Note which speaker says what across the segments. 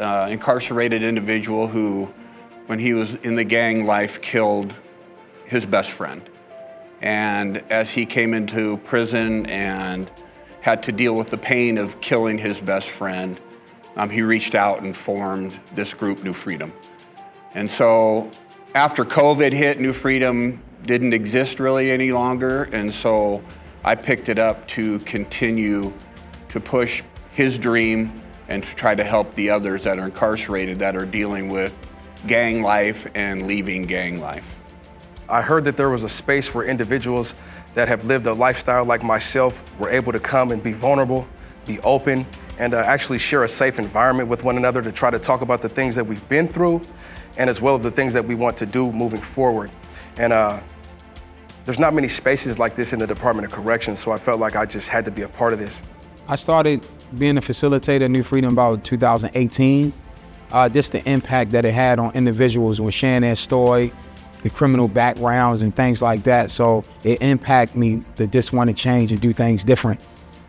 Speaker 1: incarcerated individual who, when he was in the gang life, killed his best friend. And as he came into prison and had to deal with the pain of killing his best friend, he reached out and formed this group, New Freedom. And so after COVID hit, New Freedom didn't exist really any longer. And so I picked it up to continue to push his dream and to try to help the others that are incarcerated that are dealing with gang life and leaving gang life.
Speaker 2: I heard that there was a space where individuals that have lived a lifestyle like myself were able to come and be vulnerable, be open, and actually share a safe environment with one another to try to talk about the things that we've been through and as well as the things that we want to do moving forward. And there's not many spaces like this in the Department of Corrections, so I felt like I just had to be a part of this.
Speaker 3: I started being a facilitator at New Freedom about 2018. Just the impact that it had on individuals with sharing their story, the criminal backgrounds and things like that. So it impacted me to just want to change and do things different.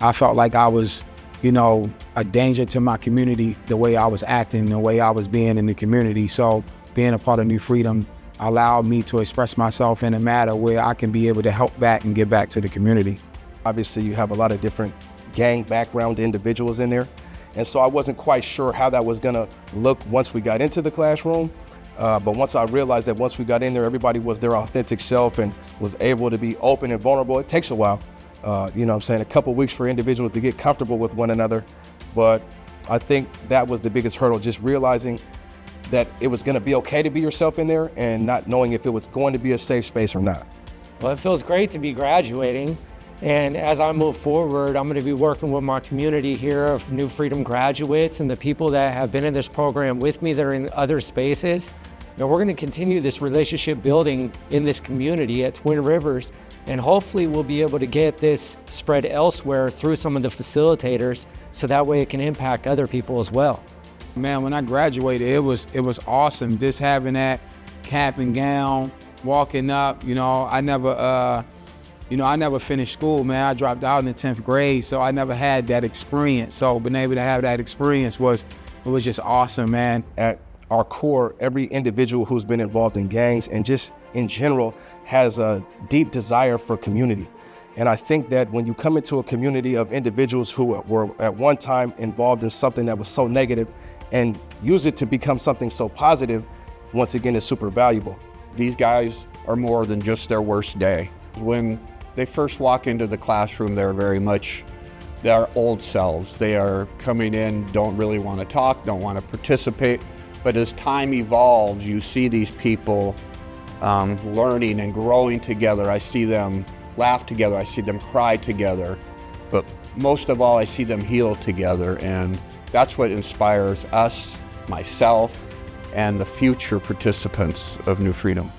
Speaker 3: I felt like I was, a danger to my community, the way I was acting, the way I was being in the community. So being a part of New Freedom allowed me to express myself in a manner where I can be able to help back and give back to the community.
Speaker 2: Obviously, you have a lot of different gang background individuals in there. And so I wasn't quite sure how that was gonna look once we got into the classroom. But once I realized that once we got in there, everybody was their authentic self and was able to be open and vulnerable. It takes a while, a couple weeks for individuals to get comfortable with one another. But I think that was the biggest hurdle, just realizing that it was gonna be okay to be yourself in there and not knowing if it was going to be a safe space or not.
Speaker 4: Well, it feels great to be graduating. And as I move forward, I'm going to be working with my community here of New Freedom graduates and the people that have been in this program with me that are in other spaces. And we're going to continue this relationship building in this community at Twin Rivers. And hopefully we'll be able to get this spread elsewhere through some of the facilitators so that way it can impact other people as well.
Speaker 3: Man, when I graduated, it was awesome. Just having that cap and gown, walking up, I never finished school, man. I dropped out in the 10th grade, so I never had that experience. So being able to have that experience was just awesome, man.
Speaker 2: At our core, every individual who's been involved in gangs and just in general has a deep desire for community. And I think that when you come into a community of individuals who were at one time involved in something that was so negative and use it to become something so positive, once again, is super valuable.
Speaker 1: These guys are more than just their worst day. When they first walk into the classroom, they're very much their old selves. They are coming in, don't really want to talk, don't want to participate. But as time evolves, you see these people learning and growing together. I see them laugh together, I see them cry together. But most of all, I see them heal together. And that's what inspires us, myself, and the future participants of New Freedom.